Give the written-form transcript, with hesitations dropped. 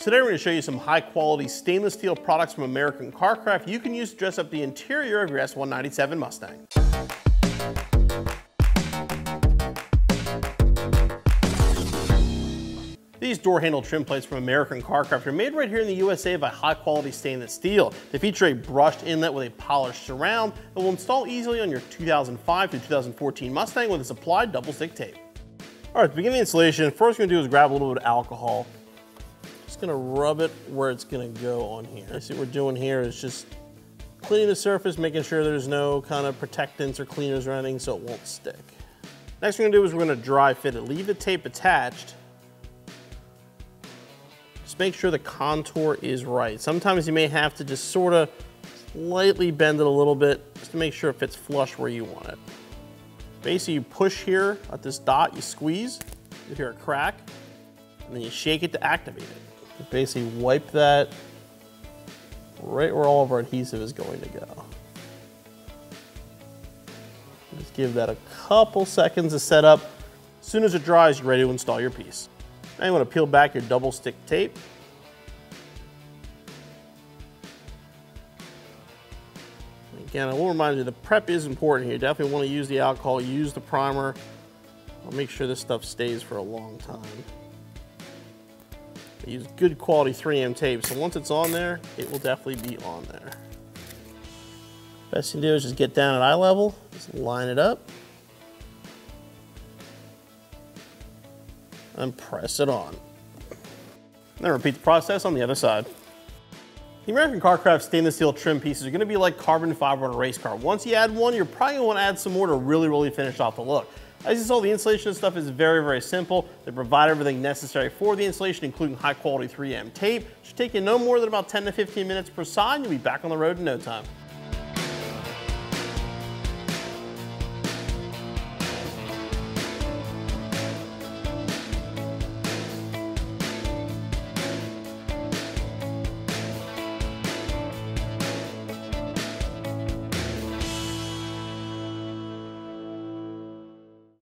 Today we're going to show you some high quality stainless steel products from American Carcraft you can use to dress up the interior of your S197 Mustang. These door handle trim plates from American Carcraft are made right here in the USA by high quality stainless steel. They feature a brushed inlet with a polished surround and will install easily on your 2005 to 2014 Mustang with a supplied double stick tape. All right, to begin the installation, first we're going to do is grab a little bit of alcohol. Just going to rub it where it's going to go on here. See what we're doing here is just cleaning the surface, making sure there's no kind of protectants or cleaners or anything so it won't stick. Next we're going to do is we're going to dry fit it. Leave the tape attached. Just make sure the contour is right. Sometimes you may have to just sort of slightly bend it a little bit just to make sure it fits flush where you want it. Basically, you push here at this dot, you squeeze, you hear a crack, and then you shake it to activate it. You basically wipe that right where all of our adhesive is going to go. Just give that a couple seconds to set up. As soon as it dries, you're ready to install your piece. Now you want to peel back your double stick tape. Again, I will remind you the prep is important here. You definitely want to use the alcohol, use the primer. I'll make sure this stuff stays for a long time. I use good quality 3M tape, so once it's on there, it will definitely be on there. Best thing to do is just get down at eye level, just line it up, and press it on. Then repeat the process on the other side. The American Carcraft stainless steel trim pieces are going to be like carbon fiber on a race car. Once you add one, you're probably going to want to add some more to really finish off the look. As you saw, the installation of stuff is very simple. They provide everything necessary for the installation, including high quality 3M tape. It should take you no more than about 10 to 15 minutes per side, and you'll be back on the road in no time.